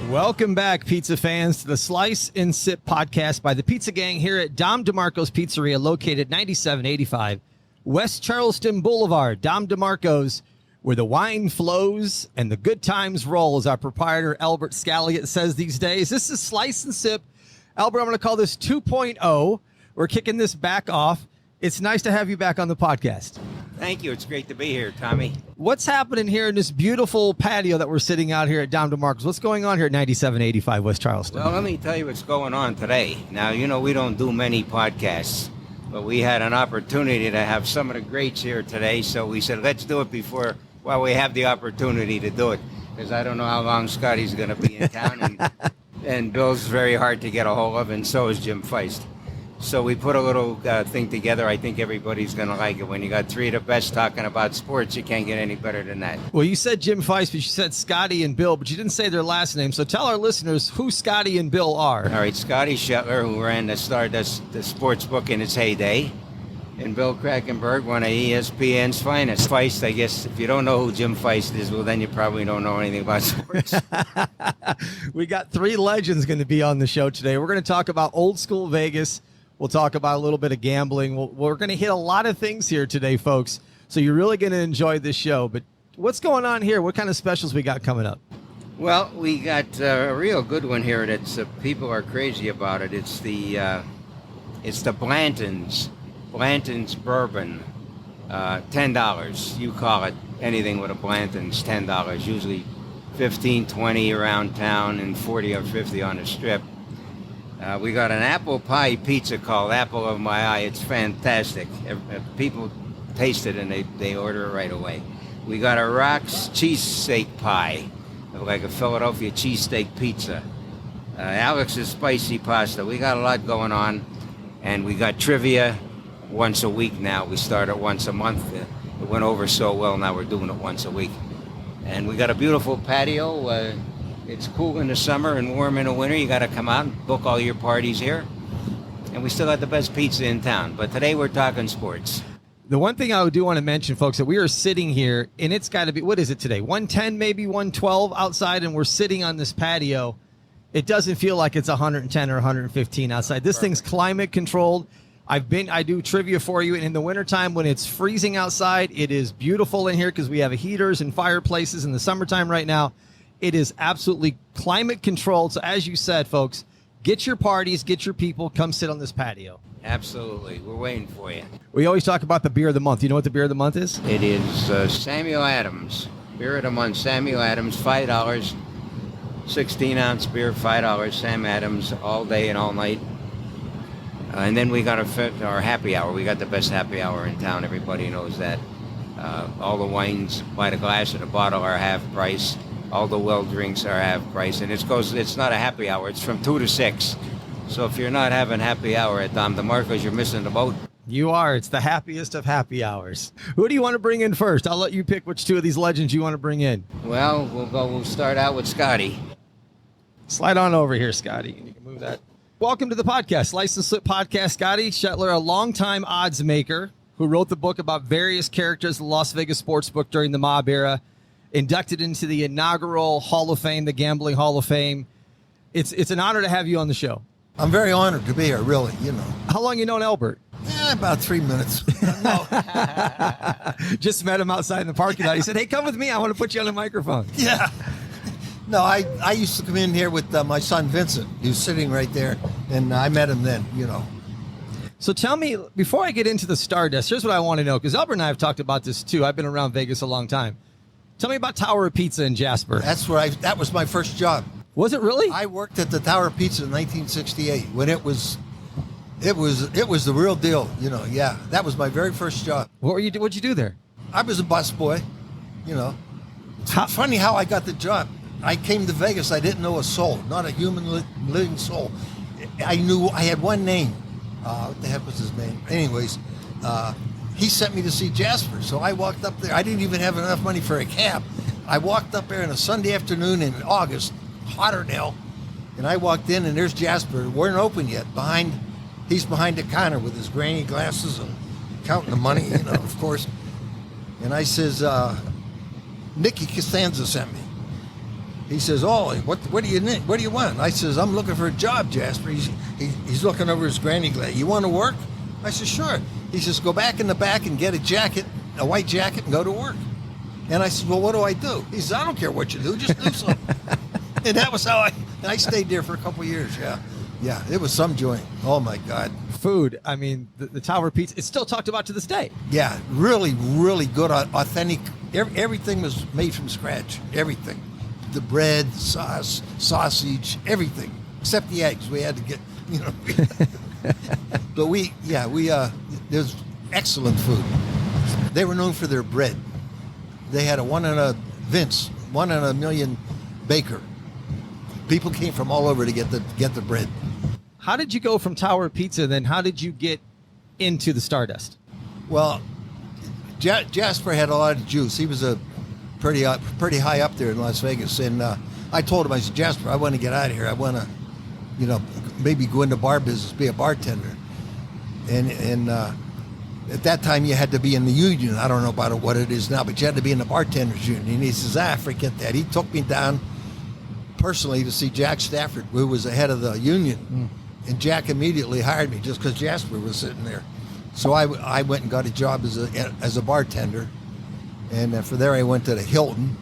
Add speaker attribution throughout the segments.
Speaker 1: Welcome back, pizza fans, to the Slice and Sip podcast by the Pizza Gang here at Dom DeMarcos Pizzeria, located 9785 West Charleston Boulevard. Dom DeMarcos, where the wine flows and the good times roll, as our proprietor Albert Scalliot says these days. This is Slice and Sip. Albert, I'm going to call this 2.0. We're kicking this back off. It's nice to have you back on the podcast.
Speaker 2: Thank you. It's great to be here, Tommy.
Speaker 1: What's happening here in this beautiful patio that we're sitting out here at Dom DeMarcos? What's going on here at 9785 West Charleston?
Speaker 2: Well, let me tell you what's going on today. Now, you know, we don't do many podcasts, but we had an opportunity to have some of the greats here today, so we said, let's do it while we have the opportunity to do it, because I don't know how long Scotty's going to be in town, and Bill's very hard to get a hold of, and so is Jim Fiest. So we put a little thing together. I think everybody's going to like it. When you got three of the best talking about sports, you can't get any better than that.
Speaker 1: Well, you said Jim Fiest, but you said Scotty and Bill, but you didn't say their last name. So tell our listeners who Scotty and Bill are.
Speaker 2: All right, Scotty Schettler, who ran the Stardust sports book in its heyday, and Bill Krackomberger, one of ESPN's finest. Fiest, I guess, if you don't know who Jim Fiest is, well, then you probably don't know anything about sports.
Speaker 1: We got three legends going to be on the show today. We're going to talk about old school Vegas. We'll talk about a little bit of gambling. We're going to hit a lot of things here today, folks. So you're really going to enjoy this show. But what's going on here? What kind of specials we got coming up?
Speaker 2: Well, we got a real good one here. That's people are crazy about it. It's the Blanton's bourbon, $10. You call it anything with a Blanton's, $10. Usually 15, 20 around town, and 40 or 50 on the strip. We got an apple pie pizza called Apple of My Eye. It's fantastic. People taste it and they order it right away. We got a Rock's cheesesteak pie, like a Philadelphia cheesesteak pizza. Alex's spicy pasta. We got a lot going on, and we got trivia once a week now. We started once a month. It went over so well. Now we're doing it once a week. And we got a beautiful patio. It's cool in the summer and warm in the winter. You got to come out and book all your parties here. And we still got the best pizza in town. But today we're talking sports.
Speaker 1: The one thing I do want to mention, folks, that we are sitting here, and it's got to be, what is it today? 110, maybe 112 outside, and we're sitting on this patio. It doesn't feel like it's 110 or 115 outside. This thing's climate controlled. I do trivia for you, and in the wintertime when it's freezing outside, it is beautiful in here because we have heaters and fireplaces in the summertime right now. It is absolutely climate controlled. So as you said, folks, get your parties, get your people, come sit on this patio.
Speaker 2: Absolutely. We're waiting for you.
Speaker 1: We always talk about the beer of the month. You know what the beer of the month is?
Speaker 2: It is Samuel Adams. Beer of the month, Samuel Adams, $5. 16-ounce beer, $5. Sam Adams, all day and all night. And then we got our happy hour. We got the best happy hour in town. Everybody knows that. All the wines by the glass and the bottle are half price. All the well drinks are half price, and it's not a happy hour. It's from 2 to 6. So if you're not having happy hour at Dom DeMarcos, you're missing the boat.
Speaker 1: You are. It's the happiest of happy hours. Who do you want to bring in first? I'll let you pick which two of these legends you want to bring in.
Speaker 2: Well, we'll start out with Scotty.
Speaker 1: Slide on over here, Scotty. You can move that. Welcome to the podcast, Slice and Slip Podcast. Scotty Schettler, a longtime odds maker who wrote the book about various characters of the Las Vegas sportsbook during the mob era. Inducted into the inaugural Hall of Fame, the Gambling Hall of Fame. It's an honor to have you on the show.
Speaker 3: I'm very honored to be here, really, you know.
Speaker 1: How long you known Albert?
Speaker 3: About 3 minutes. No.
Speaker 1: Just met him outside in the parking lot. He said, hey, come with me. I want to put you on the microphone.
Speaker 3: Yeah. No, I used to come in here with my son Vincent. He was sitting right there, and I met him then, you know.
Speaker 1: So tell me, before I get into the Stardust, here's what I want to know, because Albert and I have talked about this too. I've been around Vegas a long time. Tell me about Tower of Pizza in Jasper.
Speaker 3: That was my first job.
Speaker 1: Was it really?
Speaker 3: I worked at the Tower of Pizza in 1968 when it was the real deal, you know. Yeah, that was my very first job.
Speaker 1: What'd you do there?
Speaker 3: I was a busboy, you know. It's funny how I got the job. I came to Vegas. I didn't know a soul, not a human living soul. I knew I had one name. What the heck was his name? Anyways, he sent me to see Jasper, so I walked up there. I didn't even have enough money for a cab. I walked up there on a Sunday afternoon in August, hotter than hell, and I walked in, and there's Jasper. We weren't open yet. He's behind the counter with his granny glasses and counting the money, you know, of course. And I says, Nicky Costanza sent me. He says, "Oh, what do you need? What do you want?" I says, "I'm looking for a job, Jasper." He's looking over his granny glade. "You want to work?" I said, "Sure." He says, "Go back in the back and get a white jacket, and go to work." And I said, "Well, what do I do?" He says, "I don't care what you do, just do something." And that was how I stayed there for a couple of years. Yeah, it was some joint. Oh my God.
Speaker 1: Food. I mean, the Tower Pizza. It's still talked about to this day.
Speaker 3: Yeah, really, really good, authentic. Everything was made from scratch. Everything. The bread, sauce, sausage, everything, except the eggs. We had to get, but there's excellent food. They were known for their bread. They had a 1 in a million baker. People came from all over to get the bread.
Speaker 1: How did you go from Tower Pizza? Then how did you get into the Stardust?
Speaker 3: Well, Jasper had a lot of juice. He was a pretty high up there in Las Vegas, and I told him, I said, "Jasper, I want to get out of here. I want to, maybe go into bar business, be a bartender." And at that time, you had to be in the union. I don't know about what it is now, but you had to be in the bartenders union. And he says, "Forget that." He took me down personally to see Jack Stafford, who was the head of the union, and Jack immediately hired me just because Jasper was sitting there. So I went and got a job as a bartender. And from there, I went to the Hilton,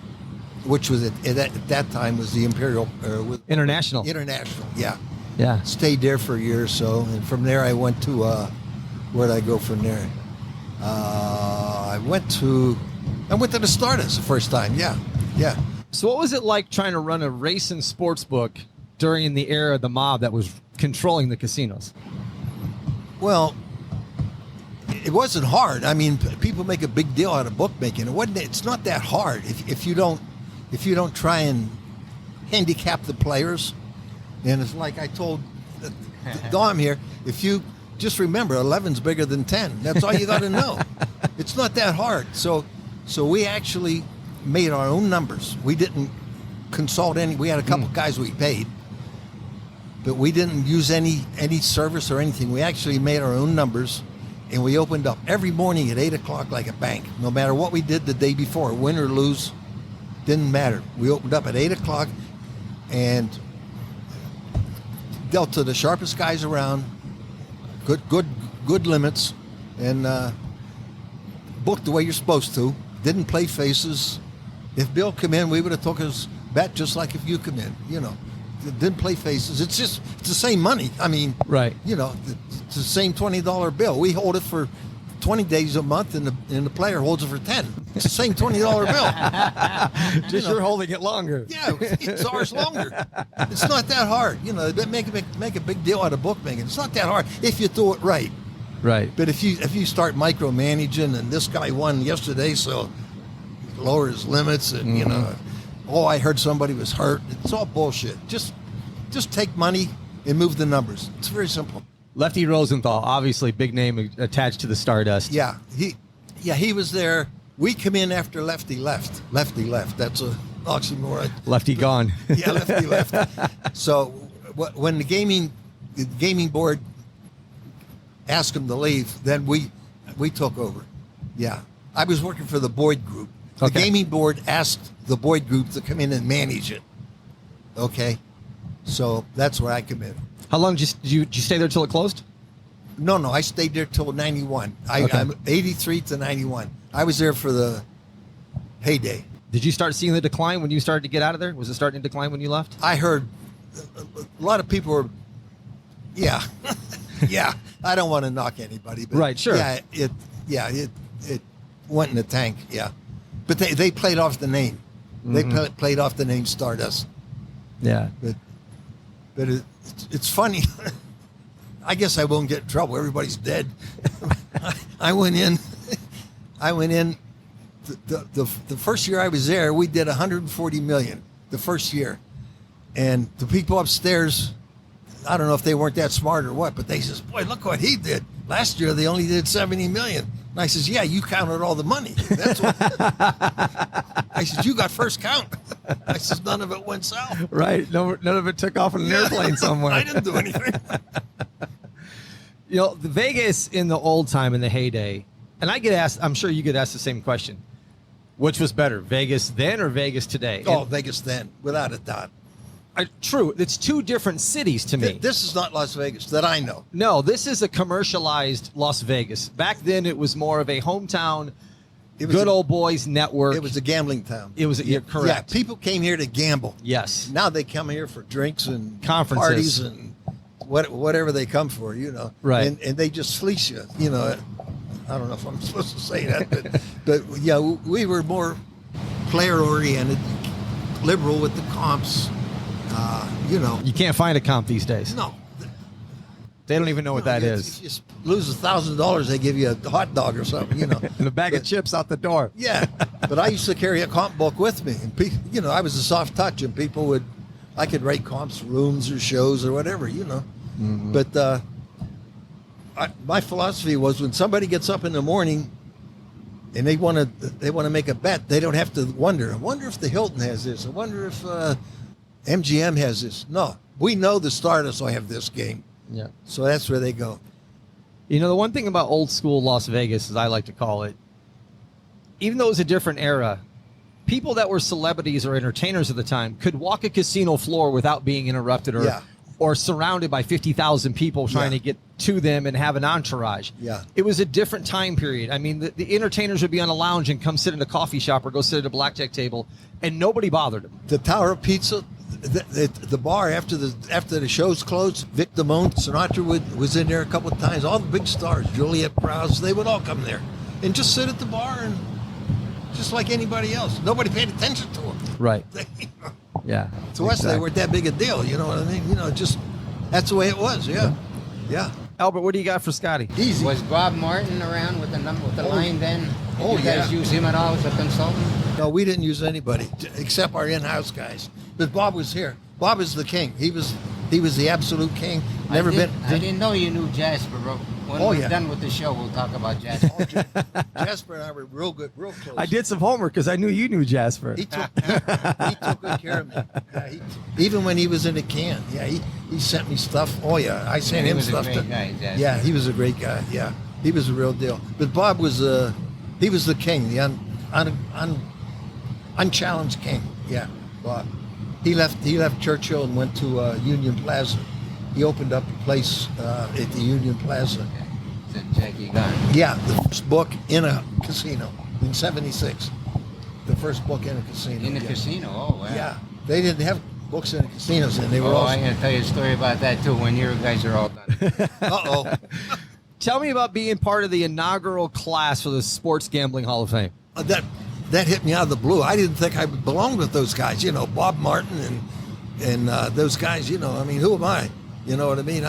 Speaker 3: which was at that time was the Imperial
Speaker 1: International.
Speaker 3: International, yeah.
Speaker 1: Yeah.
Speaker 3: Stayed there for a year or so, and from there I went to where did I go from there? I went to the Stardust the first time. Yeah.
Speaker 1: So what was it like trying to run a race and sports book during the era of the mob that was controlling the casinos?
Speaker 3: Well, it wasn't hard. I mean, people make a big deal out of bookmaking. It's not that hard if you don't try and handicap the players. And it's like I told Dom here, if you just remember, 11's bigger than 10. That's all you got to know. It's not that hard. So we actually made our own numbers. We didn't consult any. We had a couple guys we paid, but we didn't use any service or anything. We actually made our own numbers. And we opened up every morning at 8 o'clock like a bank. No matter what we did the day before, win or lose, didn't matter. We opened up at 8 o'clock and dealt to the sharpest guys around, good limits, and booked the way you're supposed to. Didn't play faces. If Bill come in, we would have took his bet just like if you come in. Didn't play faces. It's the same money. I mean,
Speaker 1: right.
Speaker 3: It's the same $20 bill. We hold it for 20 days a month, and the player holds it for 10. It's the same $20 bill.
Speaker 1: Just you're holding it longer.
Speaker 3: Yeah, it's ours longer. It's not that hard. They make a big deal out of bookmaking. It's not that hard if you do it right.
Speaker 1: Right.
Speaker 3: But if you start micromanaging, and this guy won yesterday, so lower his limits, and I heard somebody was hurt. It's all bullshit. Just take money and move the numbers. It's very simple.
Speaker 1: Lefty Rosenthal, obviously big name attached to the Stardust.
Speaker 3: Yeah, he was there. We come in after Lefty left. Lefty left. That's a oxymoron.
Speaker 1: Lefty gone.
Speaker 3: Yeah, Lefty left. So when the gaming board asked him to leave, then we took over. Yeah, I was working for the Boyd Group. The gaming board asked the Boyd Group to come in and manage it. Okay, so that's where I come in.
Speaker 1: How long did you stay there till it closed?
Speaker 3: No, I stayed there till 91. I'm 83 to 91. I was there for the heyday.
Speaker 1: Did you start seeing the decline when you started to get out of there? Was it starting to decline when you left?
Speaker 3: I heard a lot of people were, yeah. I don't want to knock anybody, but
Speaker 1: right, sure.
Speaker 3: Yeah, it went in the tank. Yeah, but they played off the name. They played off the name Stardust.
Speaker 1: Yeah,
Speaker 3: but it's funny. I guess I won't get in trouble. Everybody's dead. I went in. The first year I was there, we did 140 million. The first year, and the people upstairs, I don't know if they weren't that smart or what, but they says, "Boy, look what he did. Last year they only did 70 million." And I says, "Yeah, you counted all the money." That's what. I said, "You got first count." I says, "None of it went south."
Speaker 1: Right. No, none of it took off in an airplane somewhere.
Speaker 3: I didn't do anything.
Speaker 1: The Vegas in the old time, in the heyday, and I get asked, I'm sure you get asked the same question. Which was better, Vegas then or Vegas today?
Speaker 3: Oh, Vegas then, without a doubt.
Speaker 1: True. It's two different cities to me.
Speaker 3: This is not Las Vegas that I know.
Speaker 1: No, this is a commercialized Las Vegas. Back then, it was more of a hometown, good old boys network.
Speaker 3: It was a gambling town.
Speaker 1: You're correct.
Speaker 3: Yeah, people came here to gamble.
Speaker 1: Yes.
Speaker 3: Now they come here for drinks and
Speaker 1: Conferences.
Speaker 3: parties and whatever they come for,
Speaker 1: Right.
Speaker 3: And they just fleece you, I don't know if I'm supposed to say that, but yeah, we were more player-oriented, liberal with the comps,
Speaker 1: You can't find a comp these days.
Speaker 3: No.
Speaker 1: They don't even know what that
Speaker 3: If
Speaker 1: is.
Speaker 3: you lose $1,000, they give you a hot dog or something,
Speaker 1: And a bag of chips out the door.
Speaker 3: Yeah, but I used to carry a comp book with me, and I was a soft touch, and I could write comps, rooms or shows or whatever,
Speaker 1: Mm-hmm.
Speaker 3: But my philosophy was when somebody gets up in the morning and they want to make a bet, they don't have to wonder. I wonder if the Hilton has this. I wonder if MGM has this. No, we know the Stardust will have this game.
Speaker 1: Yeah.
Speaker 3: So that's where they go.
Speaker 1: The one thing about old school Las Vegas, as I like to call it, even though it was a different era, people that were celebrities or entertainers at the time could walk a casino floor without being interrupted or surrounded by 50,000 people trying to get to them and have an entourage.
Speaker 3: Yeah.
Speaker 1: It was a different time period. I mean, the entertainers would be on a lounge and come sit in a coffee shop or go sit at a blackjack table, and nobody bothered them.
Speaker 3: The Tower of Pizza, the bar after the shows closed, Vic Damone, Sinatra was in there a couple of times. All the big stars, Juliet Prowse, they would all come there and just sit at the bar and just like anybody else. Nobody paid attention to them.
Speaker 1: Right. Yeah.
Speaker 3: To us, they weren't that big a deal. You know what I mean? Just that's the way it was. Yeah.
Speaker 1: Albert, what do you got for Scotty?
Speaker 3: Easy.
Speaker 2: Was Bob Martin around with the line then?
Speaker 3: Oh,
Speaker 2: Did you guys use him at all as a consultant?
Speaker 3: No, we didn't use anybody except our in-house guys. But Bob was here. Bob is the king. He was the absolute king.
Speaker 2: I didn't know you knew Jasper. When we're done with the show, we'll talk about Jasper.
Speaker 3: Jasper and I were real close.
Speaker 1: I did some homework because I knew you knew Jasper.
Speaker 3: He took good care of me. Yeah, even when he was in a can, he sent me stuff. Oh yeah, I sent him stuff.
Speaker 2: He was a great guy, Jasper.
Speaker 3: Yeah, he was a great guy. Yeah, he was a real deal. But Bob was he was the king, the unchallenged king. Yeah, Bob. He left Churchill and went to Union Plaza. He opened up a place at the Union Plaza.
Speaker 2: Said Jackie Gunn.
Speaker 3: Yeah, the first book in a casino in '76. The first book in a casino.
Speaker 2: In a casino? Oh, wow.
Speaker 3: Yeah, they didn't have books in the casinos, and they were all.
Speaker 2: I'm going to tell you a story about that too when you guys are all done.
Speaker 3: Uh-oh.
Speaker 1: Tell me about being part of the inaugural class for the Sports Gambling Hall of Fame.
Speaker 3: That hit me out of the blue. I didn't think I belonged with those guys. Bob Martin and those guys. I mean, who am I? You know what I mean?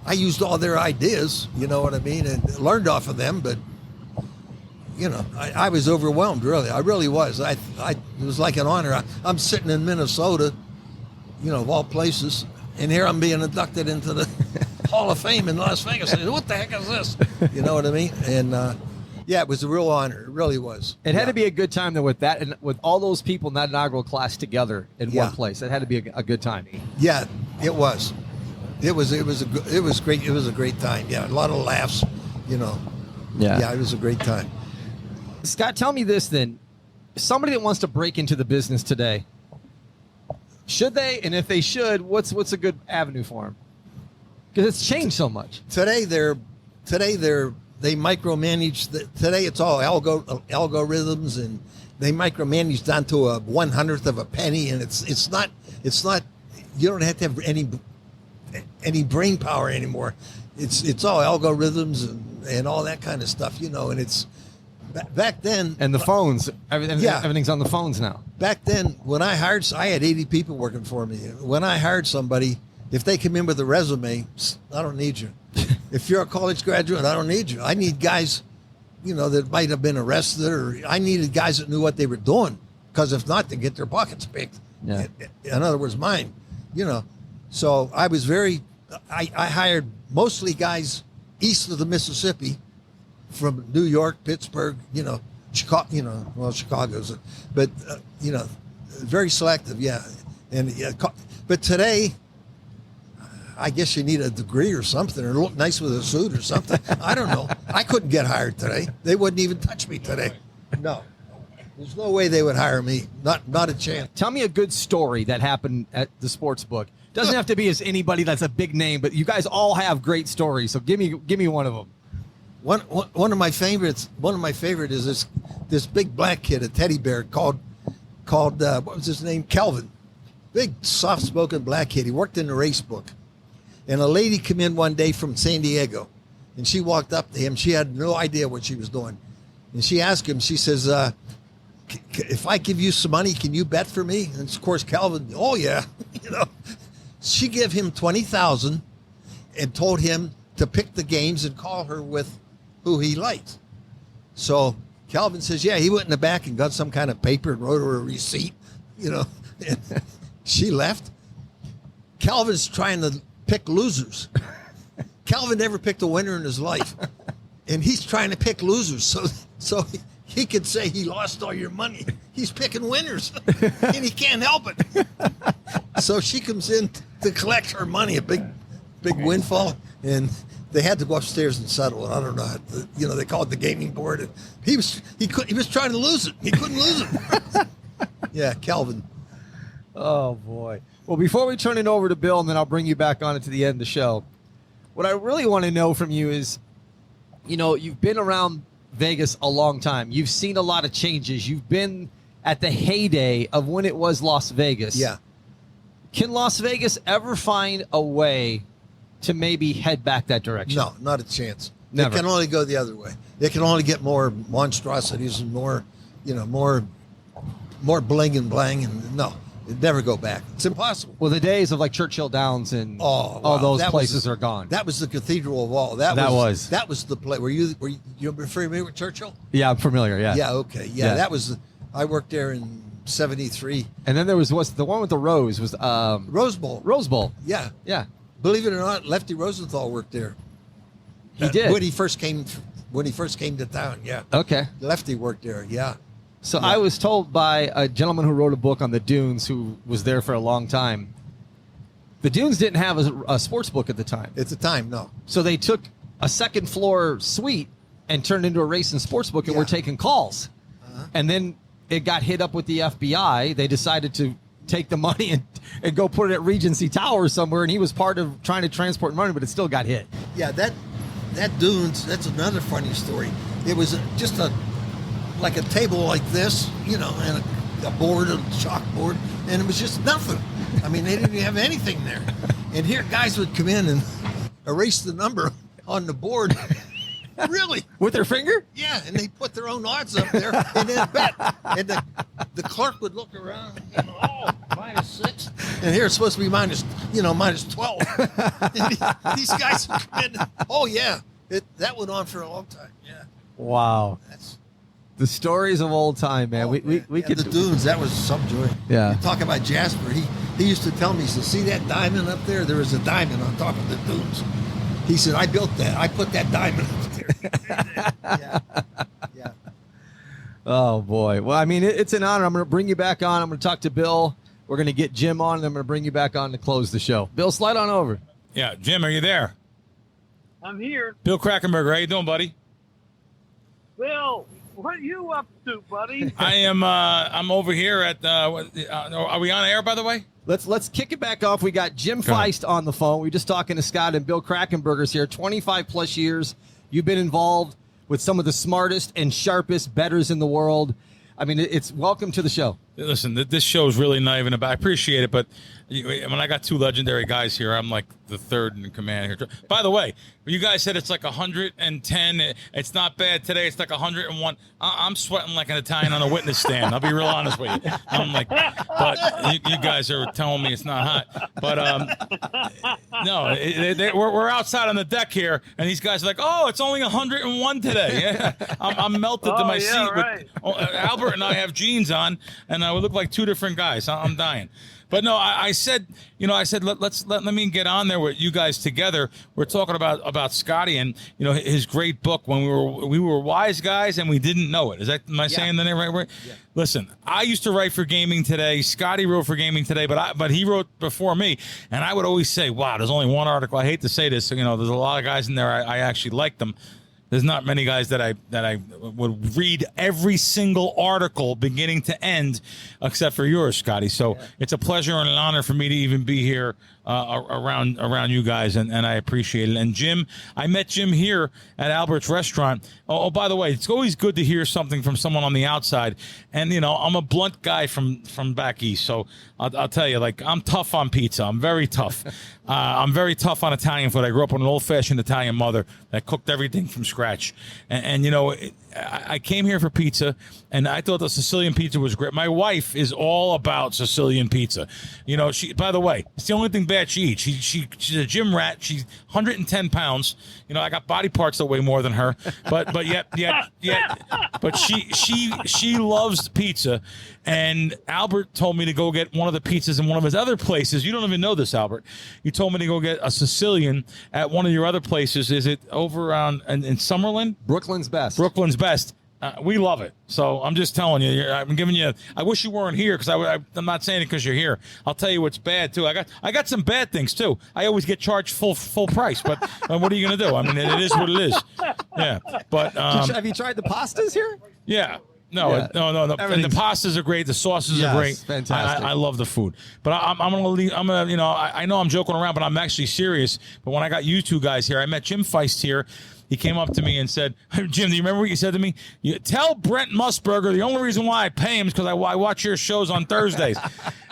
Speaker 3: I used all their ideas. You know what I mean, and learned off of them. But I was overwhelmed. Really, I really was. It was like an honor. I'm sitting in Minnesota, of all places, and here I'm being inducted into the Hall of Fame in Las Vegas. What the heck is this? You know what I mean? And yeah, it was a real honor. It really was.
Speaker 1: It had to be a good time though with that and with all those people in that inaugural class together in one place. It had to be a good time.
Speaker 3: Yeah, it was. It was great. It was a great time. Yeah, a lot of laughs. Yeah, it was a great time.
Speaker 1: Scott, tell me this then. Somebody that wants to break into the business today, should they? And if they should, what's a good avenue for them? Because it's changed so much.
Speaker 3: Today they micromanage. Today it's all algorithms, and they micromanage down to a 1/100th of a penny, and it's not. You don't have to have any brain power anymore. It's all algorithms and all that kind of stuff, and it's back then.
Speaker 1: And the phones, everything's on the phones now.
Speaker 3: Back then, when I had 80 people working for me. When I hired somebody, if they come in with a resume, I don't need you. If you're a college graduate, I don't need you. I need guys, that might have been arrested, or I needed guys that knew what they were doing, because if not, they get their pockets picked.
Speaker 1: Yeah.
Speaker 3: In other words, mine. So I was I hired mostly guys east of the Mississippi, from New York, Pittsburgh, Chicago, Chicago's, but very selective, yeah. And but today, I guess you need a degree or something, or look nice with a suit or something. I don't know. I couldn't get hired today. They wouldn't even touch me today. No. There's no way they would hire me. Not a chance.
Speaker 1: Tell me a good story that happened at the sports book. Doesn't have to be as anybody that's a big name, but you guys all have great stories. So give me one of them.
Speaker 3: One of my favorites. One of my favorite is this big black kid, a teddy bear called what was his name? Calvin. Big soft-spoken black kid. He worked in the race book, and a lady came in one day from San Diego, and she walked up to him. She had no idea what she was doing, and she asked him. She says, "If I give you some money, can you bet for me?" And of course, Calvin, oh yeah, She gave him $20,000 and told him to pick the games and call her with who he liked. So Calvin says, yeah, he went in the back and got some kind of paper and wrote her a receipt, And she left. Calvin's trying to pick losers. Calvin never picked a winner in his life. And he's trying to pick losers. So he could say he lost all your money. He's picking winners. And he can't help it. So she comes in to collect her money, a big windfall. And they had to go upstairs and settle it. I don't know. They called the gaming board. And he was trying to lose it. He couldn't lose it. Yeah, Calvin.
Speaker 1: Oh, boy. Well, before we turn it over to Bill, and then I'll bring you back on it to the end of the show, what I really want to know from you is, you've been around Vegas a long time. You've seen a lot of changes. You've been at the heyday of when it was Las Vegas.
Speaker 3: Yeah.
Speaker 1: Can Las Vegas ever find a way to maybe head back that direction?
Speaker 3: No, not a chance.
Speaker 1: Never.
Speaker 3: It can only go the other way. It can only get more monstrosities and more bling and blang, and no, it'd never go back. It's impossible.
Speaker 1: Well, the days of like Churchill Downs and all those places are gone.
Speaker 3: That was the cathedral of all. That was the place. Were you familiar with Churchill?
Speaker 1: Yeah, I'm familiar. Yeah.
Speaker 3: Yeah. Okay. Yeah. That was. I worked there in '73.
Speaker 1: And then there was the one with the rose was
Speaker 3: Rose Bowl.
Speaker 1: Rose Bowl.
Speaker 3: Yeah.
Speaker 1: Yeah.
Speaker 3: Believe it or not, Lefty Rosenthal worked there.
Speaker 1: He did
Speaker 3: when he first came to town. Yeah.
Speaker 1: Okay.
Speaker 3: Lefty worked there. Yeah.
Speaker 1: So I was told by a gentleman who wrote a book on the Dunes who was there for a long time. The Dunes didn't have a sports book at the time.
Speaker 3: At the time, no.
Speaker 1: So they took a second floor suite and turned it into a race and sports book, and were taking calls. Uh-huh. And then it got hit up with the FBI. They decided to take the money and go put it at Regency Tower somewhere, and he was part of trying to transport money, but it still got hit.
Speaker 3: Yeah, that Dunes, that's another funny story. It was just like a table like this, and a board, a chalkboard, and it was just nothing. I mean, they didn't even have anything there. And here guys would come in and erase the number on the board. Really?
Speaker 1: With their finger?
Speaker 3: Yeah, and they put their own odds up there and then bet. And the clerk would look around, -6. And here it's supposed to be -12. And these guys would come in. Oh, yeah. That went on for a long time. Yeah.
Speaker 1: Wow. That's the stories of old time, man. We could
Speaker 3: the Dunes. That was some joy.
Speaker 1: Yeah.
Speaker 3: You talk about Jasper. He used to tell me, he said, see that diamond up there? There was a diamond on top of the Dunes. He said, I built that. I put that diamond up there. Yeah.
Speaker 1: Oh, boy. Well, I mean, it's an honor. I'm going to bring you back on. I'm going to talk to Bill. We're going to get Jim on, and I'm going to bring you back on to close the show. Bill, slide on over.
Speaker 4: Yeah. Jim, are you there?
Speaker 5: I'm here.
Speaker 4: Bill Krackomberger, how you doing, buddy?
Speaker 5: Bill, what are you up to, buddy?
Speaker 4: I am. I'm over here at. Are we on air, by the way?
Speaker 1: Let's kick it back off. We got Jim Fiest on the phone. We're just talking to Scott and Bill Krackomberger's here. 25 plus years. You've been involved with some of the smartest and sharpest bettors in the world. I mean, it's welcome to the show.
Speaker 4: Listen, this show is really not even about. I appreciate it, but when I got two legendary guys here, I'm like the third in command here. By the way, you guys said it's like 110. It's not bad today. It's like 101. I'm sweating like an Italian on a witness stand. I'll be real honest with you. I'm like, but you guys are telling me it's not hot. But no, we're outside on the deck here, and these guys are like, oh, it's only 101 today. Yeah, I'm melted to my seat.
Speaker 5: Right.
Speaker 4: Albert and I have jeans on, and we look like two different guys. I'm dying. But no, I said, let me get on there with you guys together. We're talking about Scotty and his great book when we were wise guys and we didn't know it. Am I saying the name right word? Yeah. Listen, I used to write for Gaming Today. Scotty wrote for Gaming Today, but he wrote before me, and I would always say, wow, there's only one article. I hate to say this, there's a lot of guys in there I actually like them. There's not many guys that I would read every single article beginning to end, except for yours, Scotty. So it's a pleasure and an honor for me to even be here around you guys, and I appreciate it. And Jim, I met Jim here at Albert's Restaurant. Oh, by the way, it's always good to hear something from someone on the outside. And I'm a blunt guy from back east, so I'll tell you, like, I'm tough on pizza. I'm very tough. I'm very tough on Italian food. I grew up with an old-fashioned Italian mother that cooked everything from scratch. And I came here for pizza, and I thought the Sicilian pizza was great. My wife is all about Sicilian pizza. She, by the way, it's the only thing bad she eats. She's a gym rat. She's 110 pounds. I got body parts that weigh more than her, but yet, but she loves pizza. And Albert told me to go get one of the pizzas in one of his other places. You don't even know this, Albert. You told me to go get a Sicilian at one of your other places. Is it over around in Summerlin?
Speaker 1: Brooklyn's best.
Speaker 4: Brooklyn's best. We love it. So I'm just telling you. I'm giving you. I wish you weren't here because I'm not saying it because you're here. I'll tell you what's bad too. I got some bad things too. I always get charged full price. But what are you gonna do? I mean, it is what it is. Yeah. But
Speaker 1: have you tried the pastas here?
Speaker 4: Yeah. No. And the pastas are great. The sauces are great.
Speaker 1: Fantastic.
Speaker 4: I love the food. But I'm gonna leave. I know I'm joking around, but I'm actually serious. But when I got you two guys here, I met Jim Fiest here. He came up to me and said, Jim, do you remember what you said to me? Tell Brent Musburger the only reason why I pay him is because I watch your shows on Thursdays.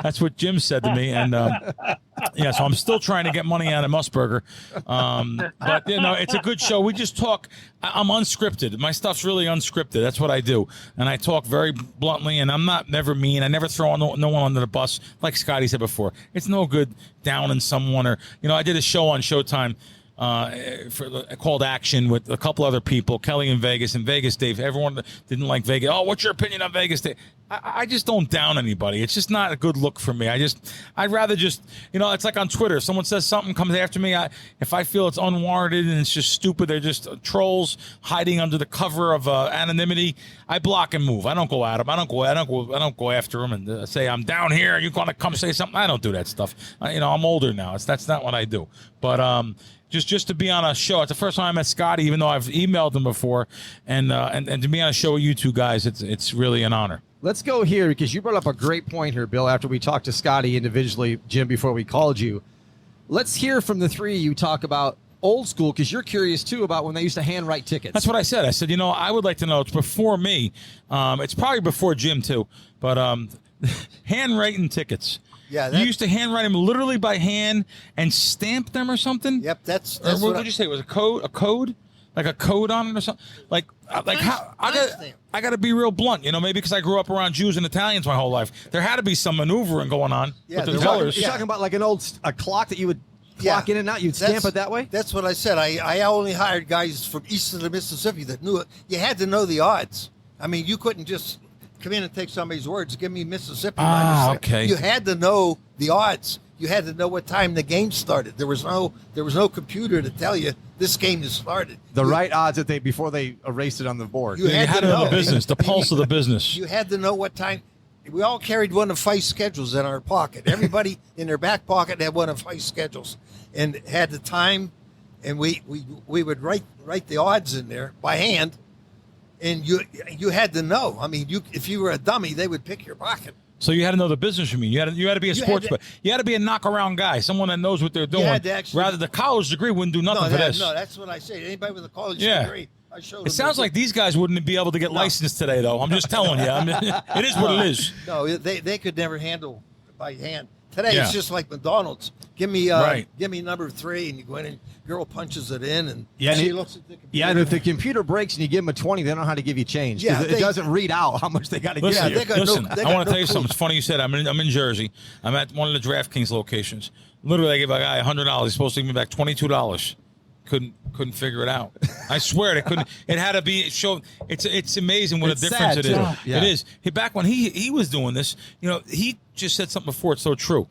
Speaker 4: That's what Jim said to me. And, so I'm still trying to get money out of Musburger. But, it's a good show. We just talk. I'm unscripted. My stuff's really unscripted. That's what I do. And I talk very bluntly, and I'm never mean. I never throw no one under the bus. Like Scotty said before, it's no good downing someone. Or, I did a show on Showtime called Action with a couple other people, Kelly in Vegas. Dave, everyone didn't like Vegas. Oh, what's your opinion on Vegas, Dave? I just don't down anybody. It's just not a good look for me. I'd rather just, it's like on Twitter. If someone says something, comes after me, if I feel it's unwarranted and it's just stupid, they're just trolls hiding under the cover of anonymity, I block and move. I don't go at them. I don't go after them and say, I'm down here, you're going to come say something. I don't do that stuff. I'm older now. That's not what I do. But, just to be on a show. It's the first time I met Scotty, even though I've emailed him before, and to be on a show with you two guys, it's really an honor.
Speaker 1: Let's go here because you brought up a great point here, Bill, after we talked to Scotty individually, Jim, before we called you. Let's hear from the three of you talk about old school, because you're curious, too, about when they used to handwrite tickets.
Speaker 4: That's what I said. I said, I would like to know. It's before me. It's probably before Jim, too. But handwriting tickets.
Speaker 3: Yeah,
Speaker 4: you used to handwrite them literally by hand and stamp them or something?
Speaker 3: Yep, that's
Speaker 4: what did you say? It was a code? Like a code on it or something? Like how I got to be real blunt, maybe because I grew up around Jews and Italians my whole life. There had to be some maneuvering going on with the tellers.
Speaker 1: You're talking about like a clock that you would clock in and out? You'd stamp it that way?
Speaker 3: That's what I said. I only hired guys from east of the Mississippi that knew it. You had to know the odds. I mean, you couldn't just come in and take somebody's words. Give me Mississippi.
Speaker 4: Okay.
Speaker 3: You had to know the odds. You had to know what time the game started. There was no computer to tell you this game has started.
Speaker 1: Right odds that before they erased it on the board.
Speaker 4: You had to know the business, the pulse of the business.
Speaker 3: You had to know what time. We all carried one of Fiest's schedules in our pocket. Everybody in their back pocket had one of Fiest's schedules and had the time, and we would write the odds in there by hand. And you had to know. I mean, if you were a dummy, they would pick your pocket.
Speaker 4: So you had to know the business. You mean you had to be a sports player. You had to be a knock-around guy, someone that knows what they're doing. Rather, the college degree wouldn't do nothing for this.
Speaker 3: No, that's what I say. Anybody with a college degree, I show them.
Speaker 4: It sounds like these guys wouldn't be able to get licensed today, though. I'm just telling you. It is what it is.
Speaker 3: No, they could never handle by hand. Today it's just like McDonald's. Give me number 3, and you go in and girl punches it in, and she looks at the computer.
Speaker 1: Yeah, and if the computer breaks and you give them a 20, they don't know how to give you change. Yeah, it doesn't read out how much they got to give you.
Speaker 4: Listen, I want to tell you something. It's funny you said. I'm in Jersey. I'm at one of the DraftKings locations. Literally, I gave a guy $100. He's supposed to give me back $22. Couldn't figure it out. I swear it couldn't. It had to be shown. It's amazing what a difference it is.
Speaker 1: Yeah.
Speaker 4: It is. Back when he was doing this, he just said something before. It's so true.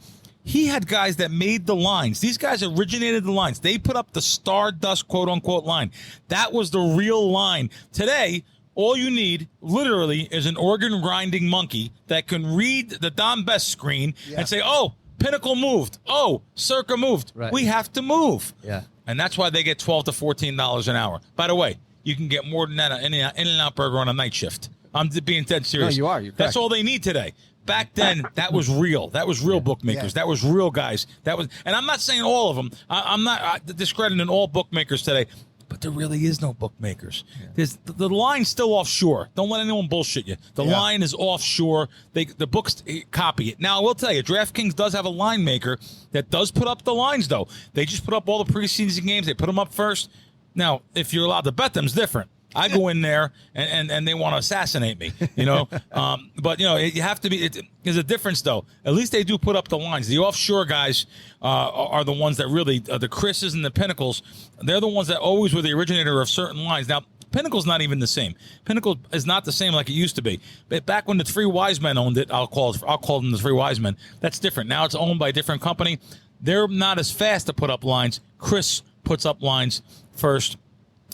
Speaker 4: He had guys that made the lines. These guys originated the lines. They put up the Stardust quote unquote line. That was the real line. Today, all you need literally is an organ grinding monkey that can read the Dom Best screen and say, "Oh, Pinnacle moved. Oh, Circa moved. Right. We have to move."
Speaker 1: Yeah.
Speaker 4: And that's why they get $12 to $14 an hour. By the way, you can get more than that in and out burger on a night shift. I'm being dead serious.
Speaker 1: No, you are. You're
Speaker 4: That's
Speaker 1: correct.
Speaker 4: all they need today. Back then, that was real. That was real bookmakers.
Speaker 3: Yeah.
Speaker 4: That was real guys. And I'm not saying all of them. I'm not discrediting all bookmakers today. But there really is no bookmakers. There's the line's still offshore. Don't let anyone bullshit you. The line is offshore. The books copy it. Now, I will tell you, DraftKings does have a line maker that does put up the lines, though. They just put up all the preseason games. They put them up first. Now, if you're allowed to bet them, it's different. I go in there and they want to assassinate me, you know. But you know, you have to be. There's a difference, though. At least they do put up the lines. The offshore guys are the ones that really the Chris's and the Pinnacles. They're the ones that always were the originator of certain lines. Now, Pinnacle's not even the same. Pinnacle is not the same like it used to be. But back when the Three Wise Men owned it, I'll call them the Three Wise Men. That's different. Now it's owned by a different company. They're not as fast to put up lines. Chris puts up lines first.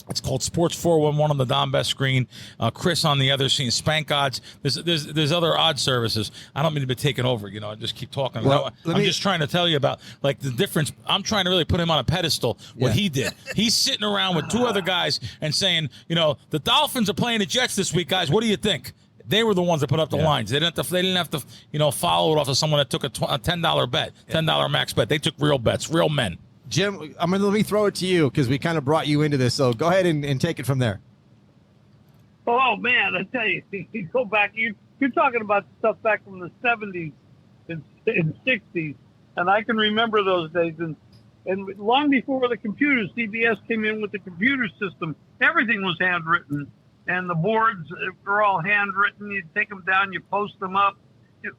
Speaker 4: It's called Sports 411 on the Dom Best screen. Chris on the other screen. Spank odds. There's other odd services. I don't mean to be taking over. You know, I just keep talking.
Speaker 1: Well,
Speaker 4: I'm just trying to tell you about like the difference. I'm trying to really put him on a pedestal. What he did. He's sitting around with two other guys and saying, you know, the Dolphins are playing the Jets this week, guys. What do you think? They were the ones that put up the lines. They didn't have to, you know, follow it off of someone that took a $10 bet, $10 max bet. They took real bets, real men.
Speaker 1: Jim, let me throw it to you because we kind of brought you into this. So go ahead and take it from there.
Speaker 5: Oh man, I tell you, you go back. You're talking about stuff back from the 70s and 60s, and I can remember those days. And long before the computers, CBS came in with the computer system. Everything was handwritten, and the boards were all handwritten. You'd take them down, you post them up,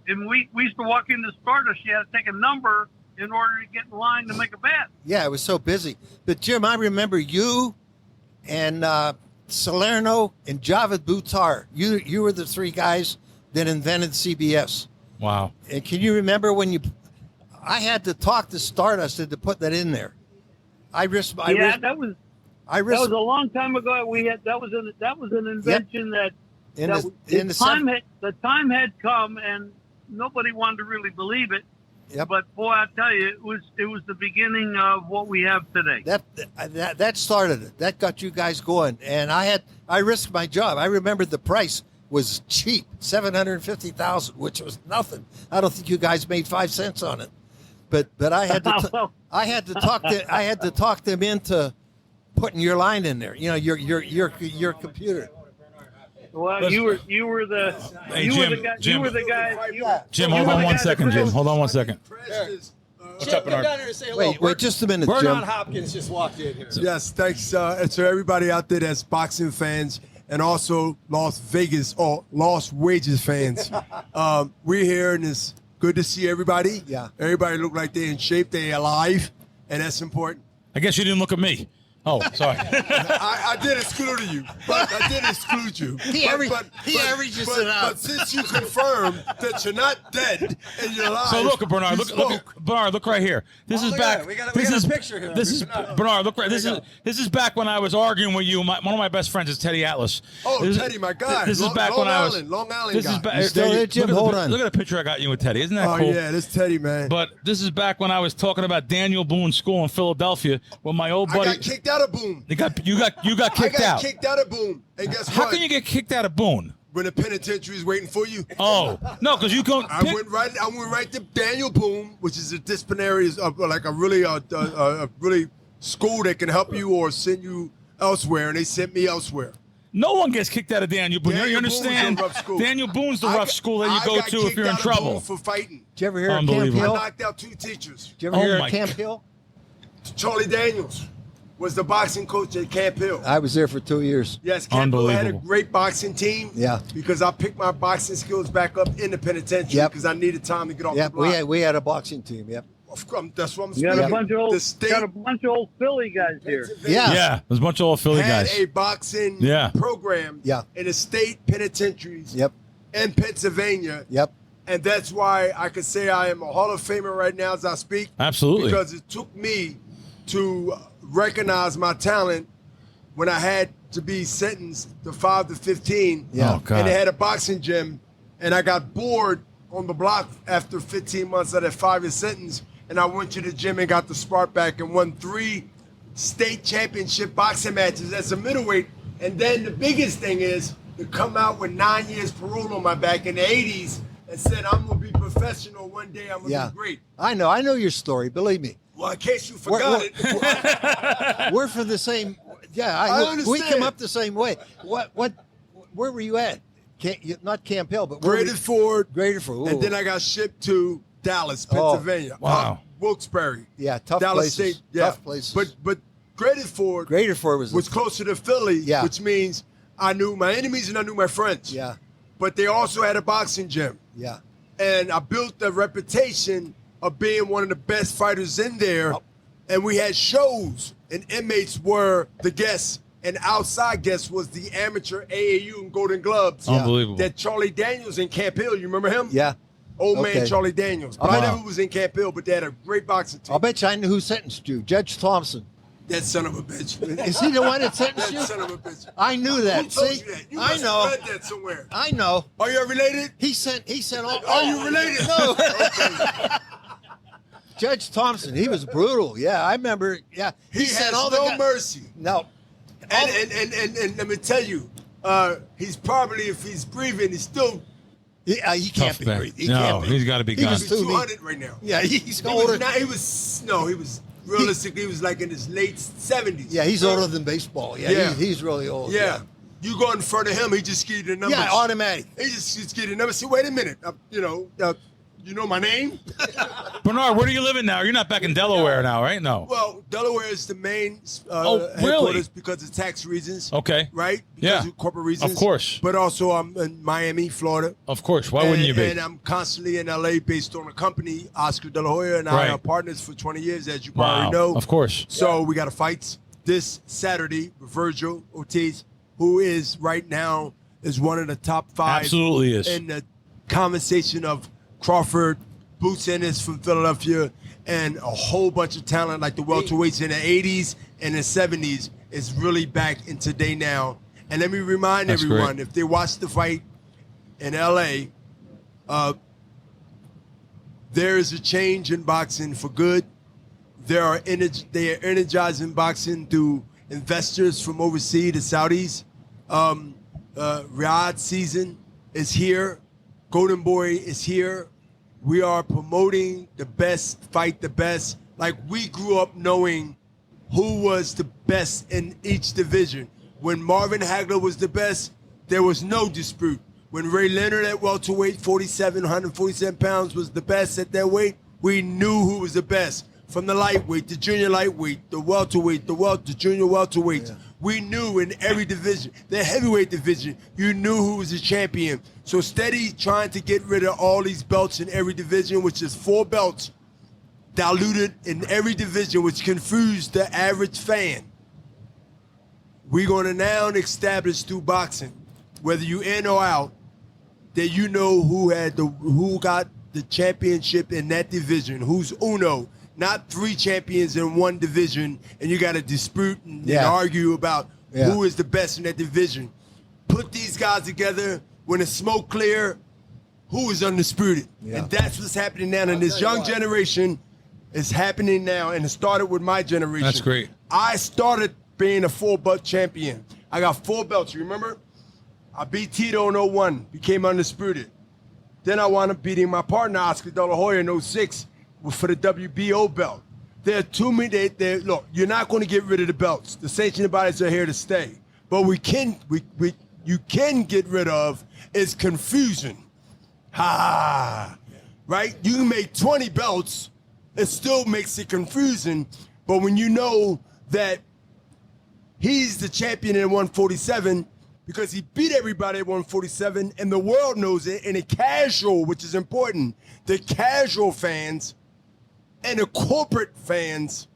Speaker 5: and we used to walk into Stardust. You had to take a number in order to get in line to make a bet.
Speaker 3: Yeah, it was so busy. But, Jim, I remember you and Salerno and Javed Buttar. You were the three guys that invented CBS.
Speaker 4: Wow.
Speaker 3: And can you remember when I had to talk to Stardust to put that in there.
Speaker 5: That was a long time ago. That was an invention the time had come and nobody wanted to really believe it.
Speaker 3: Yep.
Speaker 5: But boy, I tell you, it was the beginning of what we have today.
Speaker 3: That started it. That got you guys going. And I risked my job. I remember the price was cheap, $750,000, which was nothing. I don't think you guys made 5 cents on it. But I had to talk them into putting your line in there. You know, your computer.
Speaker 5: Well, you were the guy.
Speaker 4: Jim, hold on 1 second, Jim. Hold on 1 second.
Speaker 1: What's up, Bernard?
Speaker 3: Wait, just a minute,
Speaker 1: Bernard
Speaker 3: Jim.
Speaker 1: Hopkins just walked in here.
Speaker 6: Yes, thanks. And to everybody out there that's boxing fans and also Las Vegas or Lost Wages fans. We're here and it's good to see everybody.
Speaker 3: Yeah.
Speaker 6: Everybody look like they're in shape, they're alive, and that's important.
Speaker 4: I guess you didn't look at me. Oh, sorry.
Speaker 6: I did exclude you.
Speaker 3: He averages it out.
Speaker 6: But since you confirmed that you're not dead and you're alive,
Speaker 4: So look, Bernard. Look right here. This is back.
Speaker 1: We got a picture here.
Speaker 4: This is Bernard. Look right. This is back when I was arguing with you. One of my best friends is Teddy Atlas.
Speaker 6: Oh, Teddy, my guy.
Speaker 4: This is back when I was
Speaker 6: Long Island
Speaker 4: This
Speaker 6: guy.
Speaker 4: is back.
Speaker 3: Still there, Jim? Hold on.
Speaker 4: Look at the picture I got you with Teddy. Isn't that
Speaker 6: Oh,
Speaker 4: cool?
Speaker 6: yeah, this Teddy, man.
Speaker 4: But this is back when I was talking about Daniel Boone School in Philadelphia with my old buddy.
Speaker 6: I got kicked out of Boone.
Speaker 4: You got kicked
Speaker 6: I got
Speaker 4: out.
Speaker 6: kicked out of Boone. And guess
Speaker 4: How
Speaker 6: what?
Speaker 4: can you get kicked out of Boone?
Speaker 6: When the penitentiary is waiting for you.
Speaker 4: Oh no, because you go.
Speaker 6: I went right to Daniel Boone, which is a disciplinary, like a really school that can help you or send you elsewhere, and they sent me elsewhere.
Speaker 4: No one gets kicked out of Daniel Boone.
Speaker 6: Daniel
Speaker 4: You understand?
Speaker 6: Boone's a rough school.
Speaker 4: Daniel Boone's the rough school that you go to if you're in trouble.
Speaker 6: For fighting.
Speaker 3: Did you ever hear of Camp
Speaker 4: Unbelievable.
Speaker 3: Hill?
Speaker 6: I knocked out 2 teachers.
Speaker 3: Did you ever
Speaker 4: Oh
Speaker 3: hear
Speaker 4: my
Speaker 3: of Camp
Speaker 4: God.
Speaker 3: Hill?
Speaker 6: Charlie Daniels was the boxing coach at Camp Hill.
Speaker 3: I was there for 2 years.
Speaker 6: Yes, Camp Hill had a
Speaker 4: Unbelievable.
Speaker 6: great boxing team.
Speaker 3: Yeah.
Speaker 6: Because I picked my boxing skills back up in the penitentiary
Speaker 3: Yep.
Speaker 6: because I needed time to get off the
Speaker 3: Yep,
Speaker 6: block.
Speaker 3: we had a boxing team. Yep.
Speaker 6: Of course, that's what I'm
Speaker 5: You got
Speaker 6: speaking.
Speaker 5: a bunch of
Speaker 6: The
Speaker 5: old,
Speaker 6: state
Speaker 5: got a bunch of old Philly guys here.
Speaker 3: Yeah.
Speaker 4: Yeah, there's a bunch of old Philly
Speaker 6: had
Speaker 4: guys.
Speaker 6: a boxing
Speaker 4: Yeah.
Speaker 6: program
Speaker 3: Yeah.
Speaker 6: in the state penitentiaries
Speaker 3: Yep.
Speaker 6: in Pennsylvania.
Speaker 3: Yep.
Speaker 6: And that's why I could say I am a Hall of Famer right now as I speak.
Speaker 4: Absolutely.
Speaker 6: Because it took me to recognize my talent when I had to be sentenced to 5 to 15.
Speaker 3: Yeah.
Speaker 4: Oh, God.
Speaker 6: And they had a boxing gym. And I got bored on the block after 15 months of that 5-year sentence. And I went to the gym and got the spark back and won 3 state championship boxing matches as a middleweight And then the biggest thing is to come out with 9 years parole on my back in the 80s and said, I'm going to be professional one day. I'm going to be great.
Speaker 3: I know your story. Believe me.
Speaker 6: Well, in case you forgot it.
Speaker 3: We're from the same. Yeah,
Speaker 6: I understand.
Speaker 3: We come up the same way. Where were you at? Not Camp Hill, but
Speaker 6: Graded Ford.
Speaker 3: Ooh.
Speaker 6: And then I got shipped to Dallas, Pennsylvania.
Speaker 4: Wow.
Speaker 6: Wilkes-Barre.
Speaker 3: Yeah, tough
Speaker 6: Dallas
Speaker 3: places.
Speaker 6: State. Yeah.
Speaker 3: Tough places.
Speaker 6: But Graded Ford was closer to Philly, which means I knew my enemies and I knew my friends.
Speaker 3: Yeah.
Speaker 6: But they also had a boxing gym.
Speaker 3: Yeah.
Speaker 6: And I built a reputation of being one of the best fighters in there. Oh. And we had shows, and inmates were the guests, and outside guests was the amateur AAU and Golden Gloves.
Speaker 4: Unbelievable.
Speaker 6: That Charlie Daniels in Camp Hill, you remember him?
Speaker 3: Yeah.
Speaker 6: Old man Charlie Daniels. But I never was in Camp Hill, but they had a great boxing team.
Speaker 3: I'll bet you I knew who sentenced you. Judge Thompson.
Speaker 6: That son of a bitch.
Speaker 3: Is he the one that sentenced you?
Speaker 6: That son of a bitch.
Speaker 3: I knew that.
Speaker 6: Who told
Speaker 3: See?
Speaker 6: you that? You
Speaker 3: I
Speaker 6: must
Speaker 3: know.
Speaker 6: have read that somewhere.
Speaker 3: I know.
Speaker 6: Are you related?
Speaker 3: He sent all.
Speaker 6: Are you related?
Speaker 3: No.
Speaker 6: Okay.
Speaker 3: Judge Thompson, he was brutal. Yeah, I remember. Yeah,
Speaker 6: He
Speaker 3: sent
Speaker 6: has
Speaker 3: all the
Speaker 6: no mercy.
Speaker 3: No.
Speaker 6: And let me tell you, he's probably, if he's breathing, he's still.
Speaker 3: He can't be
Speaker 4: man.
Speaker 3: breathing. He
Speaker 4: No,
Speaker 3: can't be.
Speaker 4: he's got to be gone.
Speaker 3: was too
Speaker 6: 200 right now.
Speaker 3: Yeah, he's
Speaker 6: He
Speaker 3: older.
Speaker 6: was realistically, he was like in his late 70s.
Speaker 3: Yeah, he's older than baseball. Yeah. He's really old.
Speaker 6: Yeah. You go in front of him, he just give you the numbers.
Speaker 3: Yeah, automatic.
Speaker 6: He just give you the numbers. See, wait a minute. You know my name?
Speaker 4: Bernard, where do you live in now? You're not back in Delaware now, right? No.
Speaker 6: Well, Delaware is the main
Speaker 4: really?
Speaker 6: headquarters because of tax reasons.
Speaker 4: Okay.
Speaker 6: Right? Because
Speaker 4: Yeah.
Speaker 6: of corporate reasons.
Speaker 4: Of course.
Speaker 6: But also I'm in Miami, Florida.
Speaker 4: Of course. Why wouldn't you be?
Speaker 6: And I'm constantly in LA based on a company, Oscar De La Hoya, and I are partners for 20 years, as you probably know.
Speaker 4: Of course.
Speaker 6: So we got a fight this Saturday with Virgil Ortiz, who is right now is one of the top 5
Speaker 4: Absolutely is.
Speaker 6: in the conversation of Crawford, Boots Ennis from Philadelphia, and a whole bunch of talent like the welterweights in the 80s and the 70s is really back in today now. And let me remind everyone, if they watch the fight in LA, there is a change in boxing for good. They are energizing boxing through investors from overseas, the Saudis. Riyadh season is here. Golden Boy is here. We are promoting the best, fight the best. Like we grew up knowing who was the best in each division. When Marvin Hagler was the best, there was no dispute. When Ray Leonard at welterweight, 147 pounds, was the best at that weight, we knew who was the best. From the lightweight, the junior lightweight, the welterweight, the junior welterweight. Yeah. We knew in every division, the heavyweight division, you knew who was the champion. So steady trying to get rid of all these belts in every division, which is 4 belts diluted in every division, which confused the average fan. We're going to now establish through boxing, whether you in or out, that you know who got the championship in that division, who's uno. Not 3 champions in one division, and you got to dispute and argue about who is the best in that division. Put these guys together. When the smoke clear, who is undisputed? Yeah. And that's what's happening now. And this young generation is happening now, and it started with my generation.
Speaker 4: That's great.
Speaker 6: I started being a 4-belt champion. I got 4 belts, you remember? I beat Tito in 01, became undisputed. Then I wound up beating my partner, Oscar De La Hoya, in 06. For the WBO belt. There are too many. Look, you're not going to get rid of the belts. The sanctioning bodies are here to stay. But you can get rid of is confusion. Right? You can make 20 belts. It still makes it confusing. But when you know that he's the champion in 147 because he beat everybody at 147 and the world knows it, and the casual, which is important, the casual fans and the corporate fans,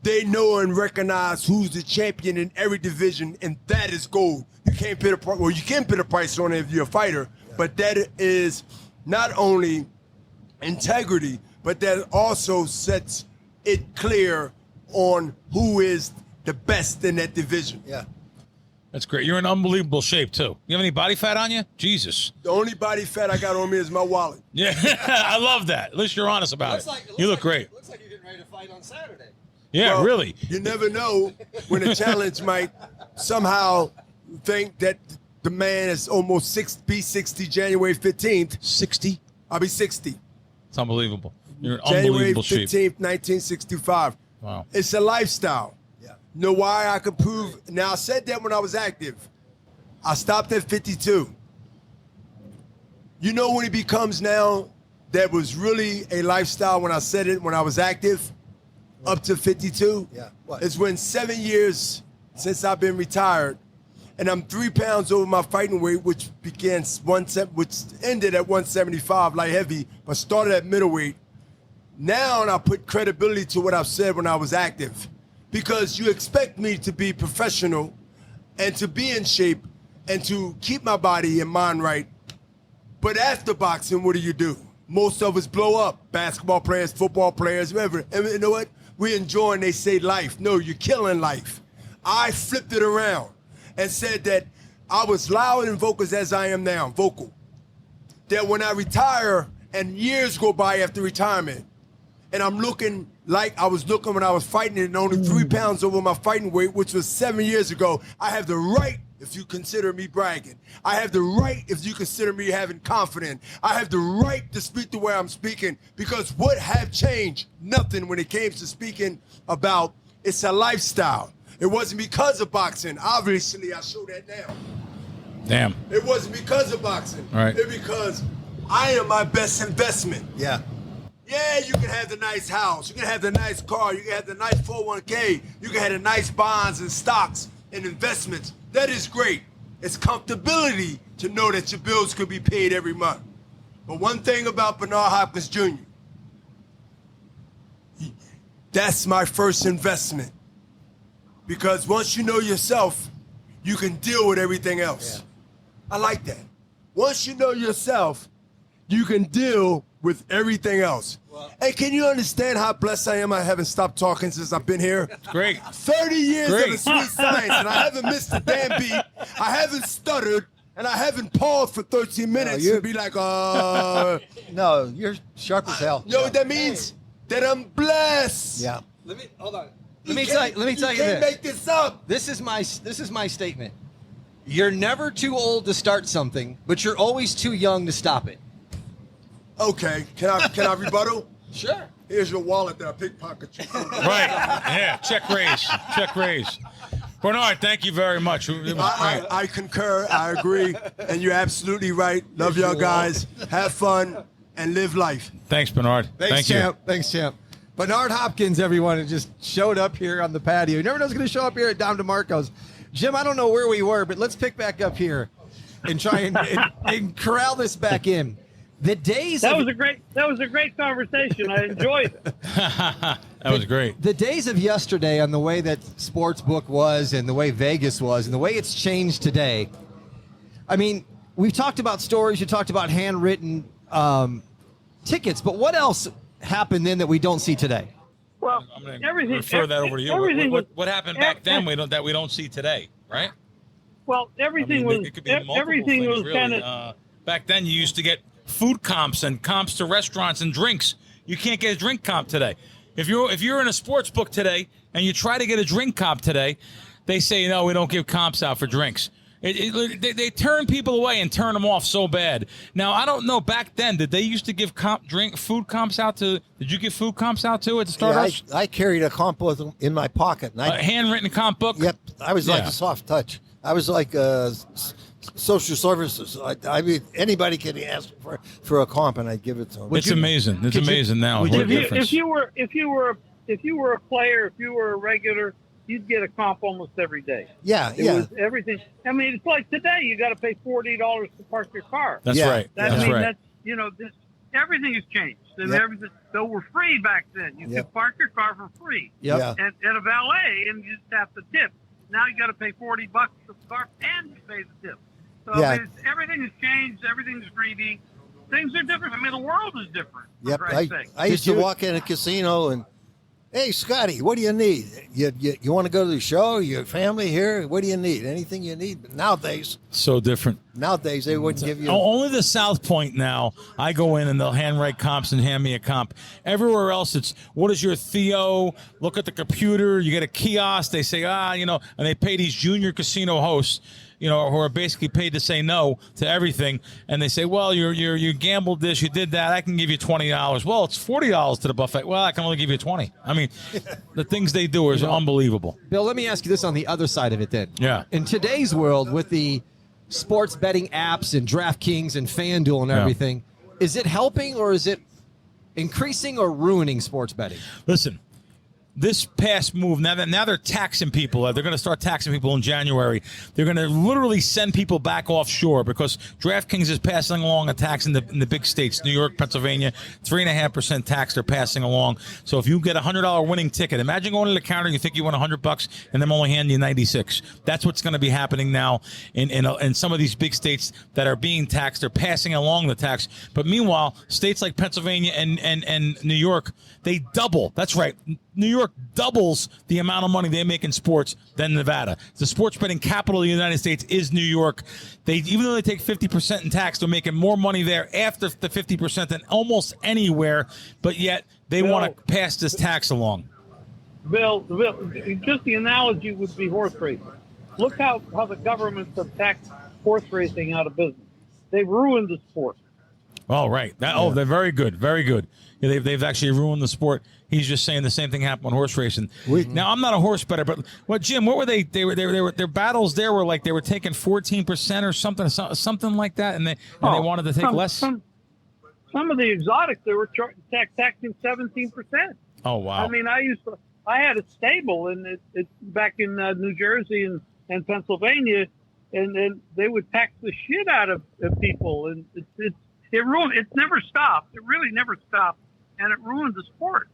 Speaker 6: they know and recognize who's the champion in every division, and that is gold. You can't put a price. Well, you can put a price on it if you're a fighter, but that is not only integrity, but that also sets it clear on who is the best in that division.
Speaker 3: Yeah.
Speaker 4: That's great. You're in unbelievable shape, too. You have any body fat on you? Jesus.
Speaker 6: The only body fat I got on me is my wallet.
Speaker 4: Yeah, I love that. At least you're honest about it. You look great.
Speaker 1: Looks like you're getting ready to fight on Saturday.
Speaker 4: Yeah,
Speaker 6: Well,
Speaker 4: really.
Speaker 6: You never know when a challenge might somehow think that the man is almost 60 January 15th.
Speaker 4: 60.
Speaker 6: I'll be 60.
Speaker 4: It's unbelievable. You're an
Speaker 6: January
Speaker 4: unbelievable
Speaker 6: 15th,
Speaker 4: sheep.
Speaker 6: 1965.
Speaker 4: Wow.
Speaker 6: It's a lifestyle.
Speaker 3: Yeah.
Speaker 6: You know why I could prove? Now, I said that when I was active. I stopped at 52. You know when it becomes now that was really a lifestyle when I said it when I was active? Up to 52?
Speaker 3: Yeah. What?
Speaker 6: It's when 7 years since I've been retired, and I'm 3 pounds over my fighting weight, which ended at 175 light heavy, but started at middleweight. Now I put credibility to what I've said when I was active, because you expect me to be professional and to be in shape and to keep my body and mind right. But after boxing, what do? Most of us blow up. Basketball players, football players, whatever. And you know what? We enjoy and they say life. No, you're killing life. I flipped it around and said that I was loud and vocal as I am now, vocal. That when I retire and years go by after retirement, and I'm looking like I was looking when I was fighting and only 3 pounds over my fighting weight, which was 7 years ago, I have the right, if you consider me bragging. I have the right if you consider me having confidence. I have the right to speak the way I'm speaking, because what have changed? Nothing when it came to speaking about it's a lifestyle. It wasn't because of boxing. Obviously, I show that now.
Speaker 4: Damn.
Speaker 6: It wasn't because of boxing.
Speaker 4: Right.
Speaker 6: It's because I am my best investment.
Speaker 3: Yeah.
Speaker 6: Yeah, you can have the nice house. You can have the nice car. You can have the nice 401k. You can have the nice bonds and stocks and investments. That is great. It's comfortability to know that your bills could be paid every month. But one thing about Bernard Hopkins Jr., that's my first investment. Because once you know yourself, you can deal with everything else. Yeah. I like that. Once you know yourself, you can deal with everything else. Well, and can you understand how blessed I am? I haven't stopped talking since I've been here.
Speaker 4: Great.
Speaker 6: 30 years
Speaker 4: Great.
Speaker 6: of the sweet science, and I haven't missed a damn beat. I haven't stuttered, and I haven't paused for 13 minutes to be like,
Speaker 3: No, you're sharp as hell.
Speaker 6: You know what that means? That I'm blessed.
Speaker 3: Yeah.
Speaker 1: Hold on.
Speaker 6: You
Speaker 1: Let me tell you
Speaker 6: can't
Speaker 1: this.
Speaker 6: make this up.
Speaker 1: This is my statement. You're never too old to start something, but you're always too young to stop it.
Speaker 6: Okay, can I rebuttal?
Speaker 1: Sure.
Speaker 6: Here's your wallet that I pickpocketed you.
Speaker 4: Right. Yeah. Check raise. Check raise. Bernard, thank you very much. It was great.
Speaker 6: I concur. I agree. And you're absolutely right. Love y'all guys. Have fun and live life.
Speaker 4: Thanks, Bernard.
Speaker 1: Thanks, champ. Thanks, champ. Bernard Hopkins, everyone, who just showed up here on the patio. You never know who's going to show up here at Dom DeMarcos. Jim, I don't know where we were, but let's pick back up here and try and corral this back in. The days
Speaker 5: that was a great conversation. I enjoyed it.
Speaker 4: That was great.
Speaker 1: The days of yesterday on the way that Sportsbook was and the way Vegas was and the way it's changed today. I mean, we've talked about stories. You talked about handwritten tickets, but what else happened then that we don't see today?
Speaker 5: Well,
Speaker 4: I'm going to
Speaker 5: everything.
Speaker 4: refer that over to you. What happened back then that we don't see today, right?
Speaker 5: Well, everything was.
Speaker 4: It could be multiple
Speaker 5: everything
Speaker 4: things,
Speaker 5: was
Speaker 4: really.
Speaker 5: kind of.
Speaker 4: Back then, you used to get food comps and comps to restaurants and drinks. You can't get a drink comp today. If you're in a sports book today and you try to get a drink comp today, they say, no, we don't give comps out for drinks. They turn people away and turn them off so bad. Now, I don't know, back then, did they used to give food comps out to, did you give food comps out to at the Stardust?
Speaker 3: Yeah, I carried a comp with them in my pocket. And
Speaker 4: A handwritten comp book?
Speaker 3: Yep. I was like a soft touch. I was like social services. I mean, anybody can ask for a comp, and I'd give it to them.
Speaker 4: It's amazing. It's amazing now. What a difference.
Speaker 5: If you were a player, if you were a regular, you'd get a comp almost every day.
Speaker 3: Yeah,
Speaker 5: it was everything. I mean, it's like today. You got to pay $40 to park your car.
Speaker 4: That's right. That's right.
Speaker 5: That's everything has changed. And everything. So we're free back then. You could park your car for free.
Speaker 3: Yep.
Speaker 5: And a valet, and you just have to tip. Now you got to pay $40 for the car, and you pay the tip. So I mean, everything has changed. Everything's greedy. Things are different. I mean, the world is different.
Speaker 3: Yep. I used to walk in a casino and Hey, Scotty, what do you need? You want to go to the show? Your family here? What do you need? Anything you need? But nowadays they wouldn't give you.
Speaker 4: Only the South Point now. I go in and they'll handwrite comps and hand me a comp. Everywhere else, it's what is your Theo? Look at the computer. You get a kiosk. They say and they pay these junior casino hosts, who are basically paid to say no to everything, and they say, well, you gambled this, you did that, I can give you $20. Well, it's $40 to the buffet. Well, I can only give you 20. I mean, the things they do is unbelievable.
Speaker 1: Bill, let me ask you this on the other side of it then.
Speaker 4: Yeah.
Speaker 1: In today's world, with the sports betting apps and DraftKings and FanDuel and everything, is it helping or is it increasing or ruining sports betting?
Speaker 4: Listen, this past move, now they're taxing people. They're going to start taxing people in January. They're going to literally send people back offshore because DraftKings is passing along a tax in the big states, New York, Pennsylvania, 3.5% tax they're passing along. So if you get a $100 winning ticket, imagine going to the counter, you think you won $100 and them only handing you 96. That's what's going to be happening now in some of these big states that are being taxed. They're passing along the tax. But meanwhile, states like Pennsylvania and New York, they double. That's right. New York doubles the amount of money they make in sports than Nevada. The sports betting capital of the United States is New York. Even though they take 50% in tax, they're making more money there after the 50% than almost anywhere, but yet they want to pass this tax along.
Speaker 5: Bill, just the analogy would be horse racing. Look how the governments have taxed horse racing out of business. They've ruined the sport.
Speaker 4: Oh, right. They're very good. Very good. Yeah, they've actually ruined the sport. He's just saying the same thing happened on horse racing. Now, I'm not a horse bettor, but Jim, what were they? They were their battles there were like they were taking 14% or something like that, and they wanted to take less.
Speaker 5: Some of the exotics they were taxing 17%.
Speaker 4: Oh wow!
Speaker 5: I mean, I had a stable and it back in New Jersey and Pennsylvania, and they would tax the shit out of people, and it ruined. It never stopped. It really never stopped, and it ruined the sport.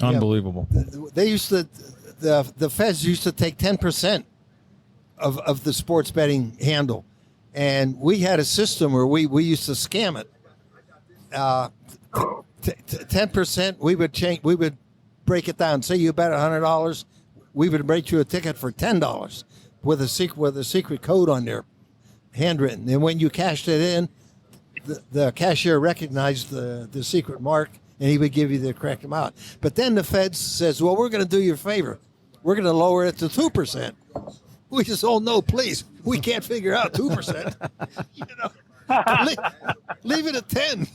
Speaker 4: Unbelievable.
Speaker 3: They used to, the feds used to take 10% of the sports betting handle, and we had a system where we used to scam it. 10% we would break it down. Say you bet $100, we would write you a ticket for $10 with a secret code on there, handwritten. And when you cashed it in, the cashier recognized the secret mark, and he would give you the correct amount. But then the feds says, well, we're going to do you a favor. We're going to lower it to 2%. We just, oh, no, please. We can't figure out 2%. Leave it at 10.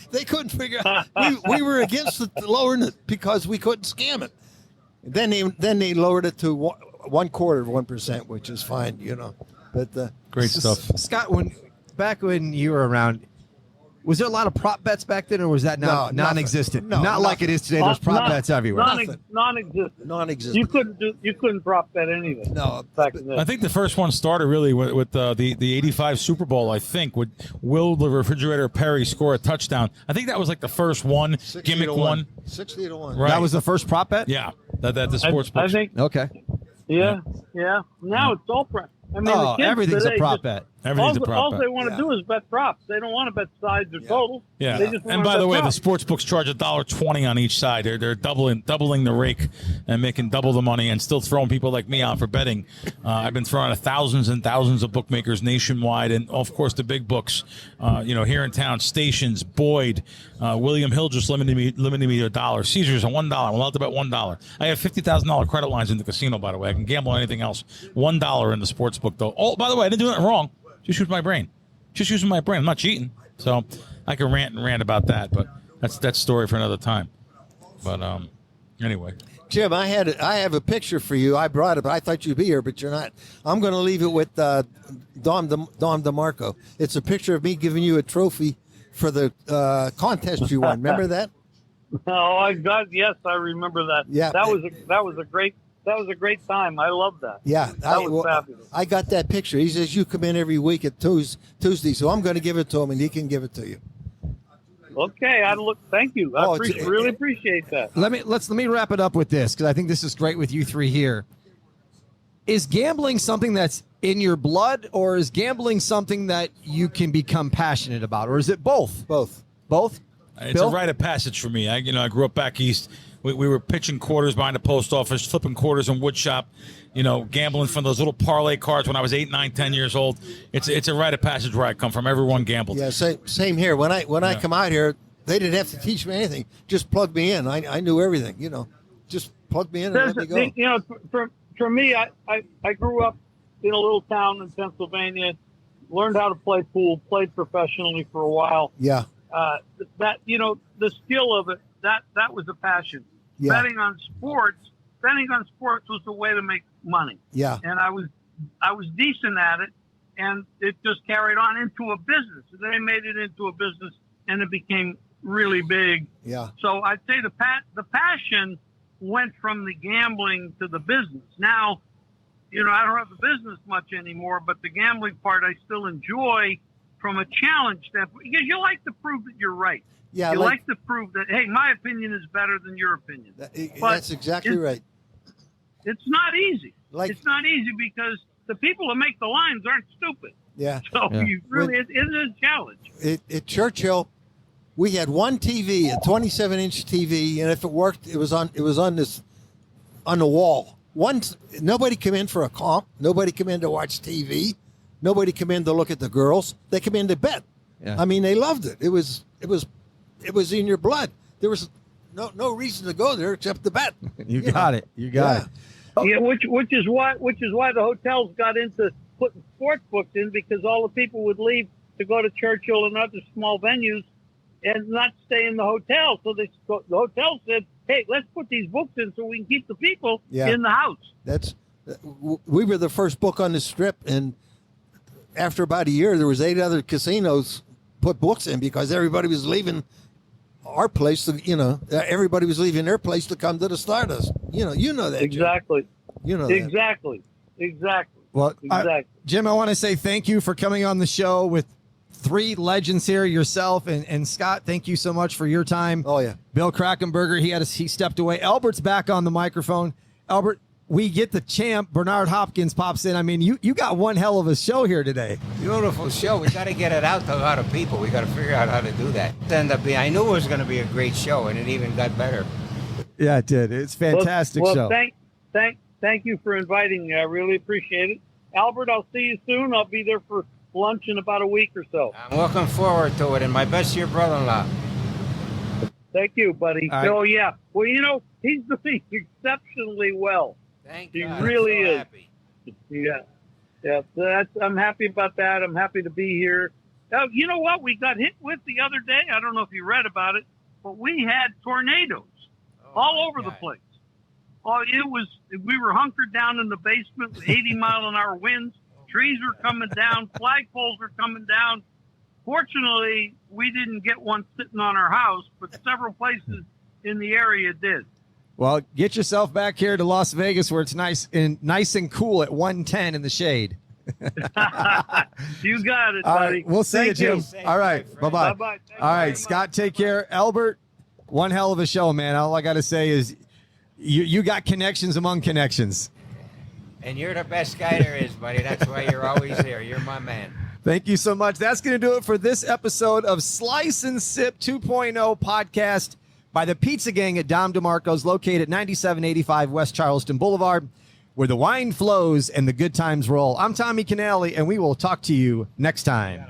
Speaker 3: They couldn't figure out. We were against lowering it because we couldn't scam it. Then they lowered it to 1/4 of 1%, which is fine, But
Speaker 4: great stuff.
Speaker 1: Scott, back when you were around, was there a lot of prop bets back then, or was that non-existent?
Speaker 3: No,
Speaker 1: not like it is today. There's prop bets everywhere.
Speaker 5: Non-existent. You couldn't prop bet anything.
Speaker 3: No,
Speaker 5: back then.
Speaker 4: I think the first one started really with the '85 Super Bowl. I think would Will the Refrigerator Perry score a touchdown? I think that was like the first one, gimmick one.
Speaker 3: 60-1.
Speaker 4: Right.
Speaker 1: That was the first prop bet.
Speaker 4: Yeah, that the sports book.
Speaker 5: I think.
Speaker 1: Okay.
Speaker 5: Yeah. Now it's all prop. I mean, the kids
Speaker 1: everything's
Speaker 5: today
Speaker 1: a prop bet.
Speaker 4: Everything's a prop
Speaker 5: all
Speaker 4: bet.
Speaker 5: they want to do is bet props. They don't want to bet sides or totals.
Speaker 4: Yeah.
Speaker 5: They just
Speaker 4: And
Speaker 5: want
Speaker 4: by
Speaker 5: to
Speaker 4: the
Speaker 5: bet
Speaker 4: way, the
Speaker 5: props.
Speaker 4: sports books charge $1.20 on each side. They're doubling the rake and making double the money and still throwing people like me out for betting. I've been throwing out thousands and thousands of bookmakers nationwide, and of course the big books. Here in town, Stations, Boyd, William Hill just limited me to $1. Caesars a $1. I'm allowed to bet $1. I have $50,000 credit lines in the casino. By the way, I can gamble on anything else. $1 in the sports book though. Oh, by the way, I didn't do nothing wrong. Just use my brain. Just using my brain. I'm not cheating. So I can rant about that, but that's story for another time. But anyway.
Speaker 3: Jim, I have a picture for you. I brought it, but I thought you'd be here, but you're not. I'm going to leave it with Dom DeMarcos. It's a picture of me giving you a trophy for the contest you won. Remember that?
Speaker 5: Yes, I remember that.
Speaker 3: Yeah.
Speaker 5: That was a great time. I love that.
Speaker 3: Yeah,
Speaker 5: that was fabulous.
Speaker 3: I got that picture. He says you come in every week at Tuesday, so I'm going to give it to him, and he can give it to you.
Speaker 5: Okay, thank you. I really appreciate that.
Speaker 1: Let me wrap it up with this, because I think this is great with you three here. Is gambling something that's in your blood, or is gambling something that you can become passionate about, or is it both?
Speaker 3: Both.
Speaker 1: Both.
Speaker 4: It's
Speaker 1: Bill?
Speaker 4: a rite of passage for me. I grew up back east we were pitching quarters behind the post office, flipping quarters in wood shop, gambling from those little parlay cards when I was 8, 9, 10 years old. It's a rite of passage where I come from. Everyone gambled.
Speaker 3: Yeah, same here. When I come out here, they didn't have to teach me anything. Just plug me in. I knew everything. Just plug me in and let me go.
Speaker 5: For me, I grew up in a little town in Pennsylvania, learned how to play pool, played professionally for a while.
Speaker 3: Yeah.
Speaker 5: The skill of it, that was a passion.
Speaker 3: Yeah.
Speaker 5: Betting on sports was the way to make money.
Speaker 3: Yeah.
Speaker 5: And I was decent at it, and it just carried on into a business. They made it into a business, and it became really big.
Speaker 3: Yeah.
Speaker 5: So I'd say the passion went from the gambling to the business. Now, I don't have the business much anymore, but the gambling part I still enjoy from a challenge standpoint, because you like to prove that you're right.
Speaker 3: Yeah,
Speaker 5: you like to prove that, hey, my opinion is better than your opinion.
Speaker 3: That's exactly right.
Speaker 5: It's not easy.
Speaker 3: It's
Speaker 5: not easy because the people that make the lines aren't stupid.
Speaker 3: Yeah.
Speaker 5: So it is a challenge.
Speaker 3: At Churchill, we had one TV, a 27-inch TV, and if it worked, it was on the wall. Nobody came in for a comp. Nobody came in to watch TV. Nobody came in to look at the girls. They came in to bet.
Speaker 1: Yeah.
Speaker 3: I mean, they loved it. It was in your blood. There was no reason to go there except to bet.
Speaker 1: You got it. You got it.
Speaker 5: Yeah, which is why the hotels got into putting sports books in, because all the people would leave to go to Churchill and other small venues and not stay in the hotel. So the hotel said, "Hey, let's put these books in so we can keep the people in the house."
Speaker 3: We were the first book on the Strip, and after about a year, there was 8 other casinos put books in because everybody was leaving our place. Everybody was leaving their place to come to the Stardust. You know that.
Speaker 5: Exactly.
Speaker 3: Jim. You know
Speaker 5: exactly.
Speaker 3: that.
Speaker 5: Exactly.
Speaker 1: Well,
Speaker 5: exactly.
Speaker 1: Jim, I want to say thank you for coming on the show with 3 legends here, yourself and Scott. Thank you so much for your time.
Speaker 3: Oh yeah.
Speaker 1: Bill Krackomberger, he stepped away. Albert's back on the microphone. Albert, we get the champ. Bernard Hopkins pops in. I mean, you got one hell of a show here today.
Speaker 2: Beautiful show. We got to get it out to a lot of people. We got to figure out how to do that. I knew it was going to be a great show, and it even got better.
Speaker 1: Yeah, it did. It's a fantastic show.
Speaker 5: Thank you for inviting me. I really appreciate it. Albert, I'll see you soon. I'll be there for lunch in about a week or so.
Speaker 2: I'm looking forward to it, and my best to your brother-in-law.
Speaker 5: Thank you, buddy.
Speaker 1: Right.
Speaker 5: Oh, yeah. Well, he's doing exceptionally well.
Speaker 2: Thank
Speaker 5: He
Speaker 2: you.
Speaker 5: really is.
Speaker 2: Happy.
Speaker 5: Yeah. I'm happy about that. I'm happy to be here. You know what we got hit with the other day? I don't know if you read about it, but we had tornadoes all over the place. We were hunkered down in the basement with 80-mile-an-hour winds. Trees were coming down. Flagpoles were coming down. Fortunately, we didn't get one sitting on our house, but several places in the area did.
Speaker 1: Well, get yourself back here to Las Vegas where it's nice and cool at 110 in the shade.
Speaker 5: You got it, buddy.
Speaker 1: All right, we'll see you, Jim. All right, bye-bye.
Speaker 5: Bye-bye.
Speaker 1: All right, Scott, take care. Albert, one hell of a show, man. All I got to say is you got connections among connections.
Speaker 2: And you're the best guy there is, buddy. That's why you're always here. You're my man.
Speaker 1: Thank you so much. That's going to do it for this episode of Slice and Sip 2.0 podcast by the Pizza Gang at Dom DeMarcos, located at 9785 West Charleston Boulevard, where the wine flows and the good times roll. I'm Tommy Canale, and we will talk to you next time.